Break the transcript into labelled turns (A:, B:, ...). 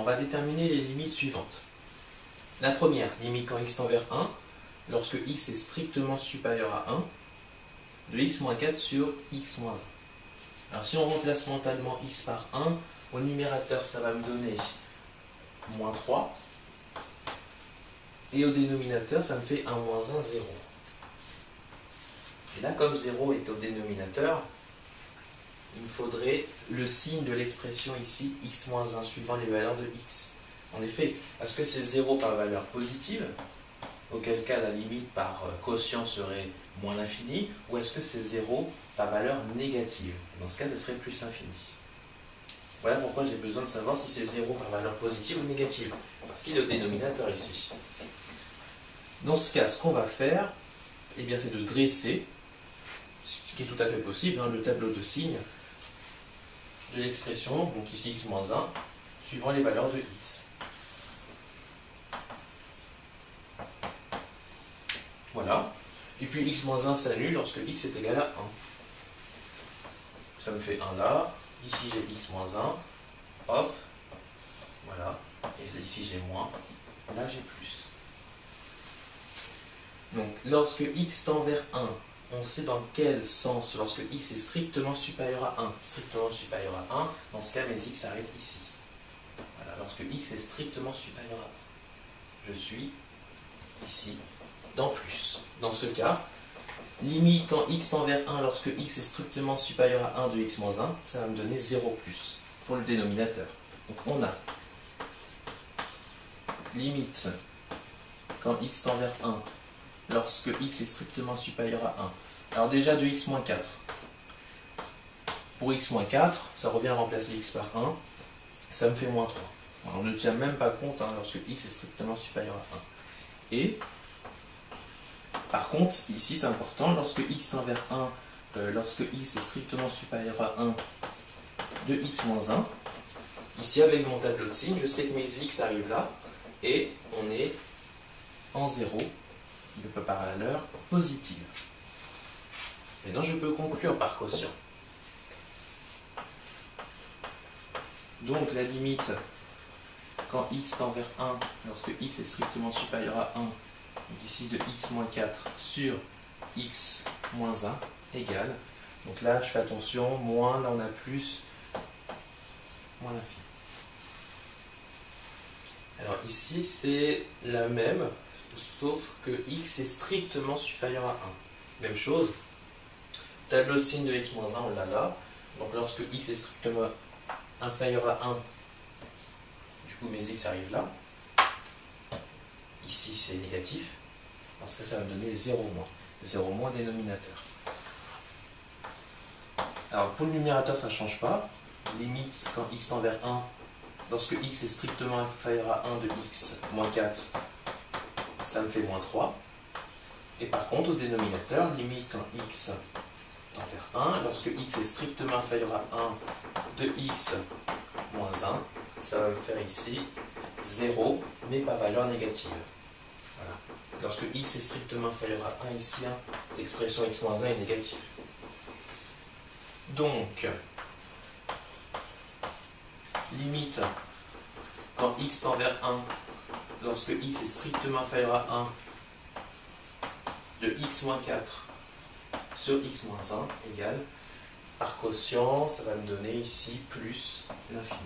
A: va déterminer les limites suivantes. La première, limite quand x tend vers 1, lorsque x est strictement supérieur à 1, de x moins 4 sur x moins 1. Alors si on remplace mentalement x par 1, au numérateur ça va me donner moins 3, et au dénominateur ça me fait 1 moins 1, 0. Et là, comme 0 est au dénominateur, il me faudrait le signe de l'expression ici, x moins 1, suivant les valeurs de x. En effet, est-ce que c'est 0 par valeur positive, auquel cas la limite par quotient serait moins l'infini, ou est-ce que c'est 0 par valeur négative? Dans ce cas, ce serait plus l'infini. Voilà pourquoi j'ai besoin de savoir si c'est 0 par valeur positive ou négative, parce qu'il est au dénominateur ici. Dans ce cas, ce qu'on va faire, eh bien, c'est de dresser, ce qui est tout à fait possible, le tableau de signes de l'expression, donc ici x moins 1, suivant les valeurs de x. Voilà. Et puis x moins 1 s'annule lorsque x est égal à 1. Ça me fait 1 là. Ici j'ai x moins 1. Hop. Voilà. Et ici j'ai moins. Là j'ai plus. Donc lorsque x tend vers 1, on sait dans quel sens, lorsque x est strictement supérieur à 1. Strictement supérieur à 1, dans ce cas mes x arrivent ici. Voilà. Lorsque x est strictement supérieur à 1. Je suis ici. Dans plus. Dans ce cas, limite quand x tend vers 1 lorsque x est strictement supérieur à 1 de x moins 1, ça va me donner 0 plus pour le dénominateur. Donc on a limite quand x tend vers 1 lorsque x est strictement supérieur à 1. Alors déjà de x moins 4. Pour x moins 4, ça revient à remplacer x par 1, ça me fait moins 3. Alors, on ne tient même pas compte lorsque x est strictement supérieur à 1. Et par contre, ici c'est important, lorsque x tend vers 1, lorsque x est strictement supérieur à 1 de x moins 1, ici avec mon tableau de signes, je sais que mes x arrivent là, et on est en 0, de par valeur positive. Maintenant je peux conclure par quotient. Donc la limite, quand x tend vers 1, lorsque x est strictement supérieur à 1, donc ici de x moins 4 sur x moins 1 égale, donc là je fais attention, moins, là on a plus, moins l'infini. Alors ici c'est la même, sauf que x est strictement supérieur à 1. Même chose, tableau de signe de x moins 1, on l'a là, donc lorsque x est strictement inférieur à 1, du coup mes x arrivent là. Ici c'est négatif, parce que ça va me donner 0 moins. 0 moins dénominateur. Alors pour le numérateur ça ne change pas. Limite quand x tend vers 1, lorsque x est strictement inférieur à 1 de x moins 4, ça me fait moins 3. Et par contre au dénominateur, limite quand x tend vers 1, lorsque x est strictement inférieur à 1 de x moins 1, ça va me faire ici 0, mais pas valeur négative. Voilà. Lorsque x est strictement inférieur à 1 ici, l'expression x moins 1 est négative. Donc, limite, quand x tend vers 1, lorsque x est strictement inférieur à 1 de x moins 4 sur x moins 1 égale, par quotient, ça va me donner ici plus l'infini.